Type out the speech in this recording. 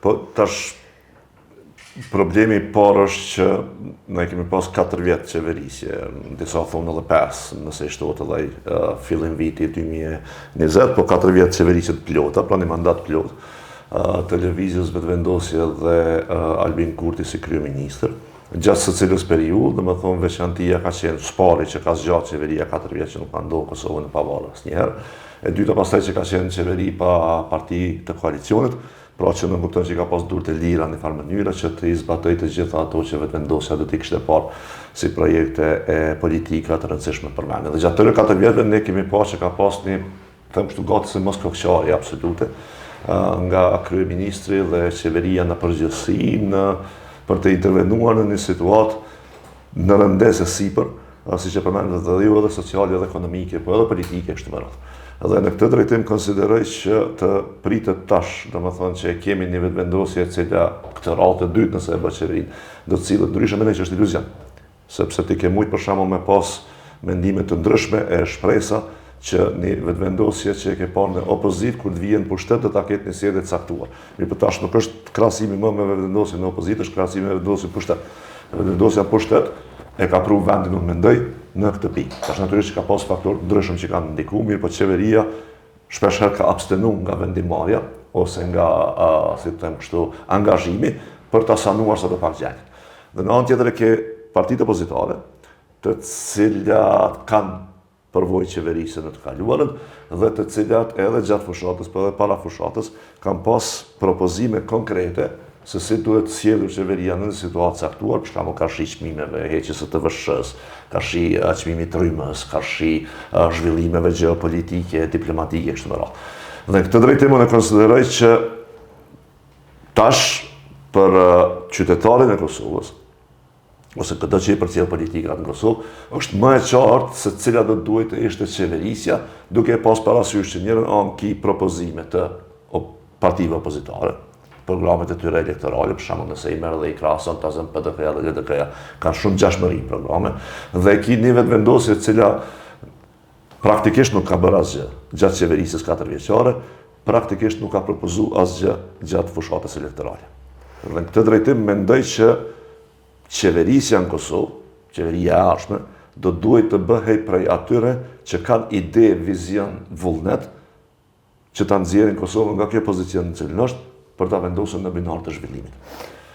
Po tash problemi i parë është që ne kemi pas 4 vjet qeverisje, disa thonë edhe 5, nëse shtohet edhe fillim viti 2020, po 4 vjet qeverisje të plota, pra një mandat plot. Televizijës vetëvendosje dhe Albin Kurti si kryeministër. Gjatë së cilës periudhë, dhe më thonë veçantia ka qenë spari që ka zgjatë qeveria 4 vjet që nuk ka ndonë Kosovën në pavarë asnjëherë. E dyta pastaj që ka qenë qeveri pa parti të koalicionit, pra që në kupton që ka pas dur të lira në farë mënyra që të zbatoj të gjitha ato që vetëvendosja do t'i kishte parë si projekte e politika të rëndësishme për mene. Dhe gjatë tëre 4 vjetëve ne kemi pa që ka pas një, them kështu gati se mos kokçari absolute, nga kryeministri dhe qeveria në përgjithësi për të intervenuar në një situatë në rëndese sipër, si që përmendet dhe ju edhe sociale dhe ekonomike, po edhe politike kështu me radhë. Dhe në këtë drejtim konsideroj që të pritet tash, do më thonë që kemi një vetëvendosje e cila këtë radhë të dytë nëse e bë qeverinë, do të cilët ndryshe mendoj që është iluzion. Sepse ti ke mujt për shembull me pas mendime të ndryshme e shpresa që një vetëvendosje që e ke parë në opozit kur të vjen pushtet do ta ketë një sjellje të caktuar. Mirë, po tash nuk është krahasimi më me vetëvendosjen në opozit, është krahasimi me vetëvendosjen pushtet. Vetëvendosja pushtet e ka pru vendin, unë mendoj, në këtë pikë. Tash natyrisht që ka pas faktorë të ndryshëm që kanë ndikuar, mirë, po qeveria shpeshherë ka abstenuar nga vendimarrja ose nga, si të them kështu, angazhimi për ta sanuar sa do pak gjallë. Dhe në anë tjetër e ke partitë opozitare, të cilat kanë përvojë qeverisë në të kaluarën dhe të cilat edhe gjatë fushatës, por edhe para fushatës kanë pas propozime konkrete se si duhet sjellur qeveria në një situatë caktuar, për shkakun karshi çmimeve, heqjes së TVSH-s, karshi çmimit të rrymës, karshi zhvillimeve gjeopolitike, diplomatike kështu me radhë. Dhe këtë drejtim unë konsideroj që tash për qytetarin e Kosovës, ose këtë që i përcjell politikat në Kosovë, është më e qartë se cila do duhet të ishte qeverisja, duke pas parasysh që njërin anë ki propozime të partive opozitare, programet e tyre elektorale, për shembull nëse i merr dhe i krahason tazëm PDK-ja dhe LDK-ja, kanë shumë gjashmëri programe, dhe ki një vetëvendosje e cila praktikisht nuk ka bërë asgjë gjatë qeverisjes 4 vjeçare, praktikisht nuk ka propozuar asgjë gjatë fushatës elektorale. Dhe në këtë drejtim mendoj që qeverisja në Kosovë, qeveria e ardhshme, do duhet të bëhej prej atyre që kanë ide, vizion, vullnet, që ta nxjerrin Kosovën nga kjo pozicion në cilën është, për ta vendosur në binar të zhvillimit.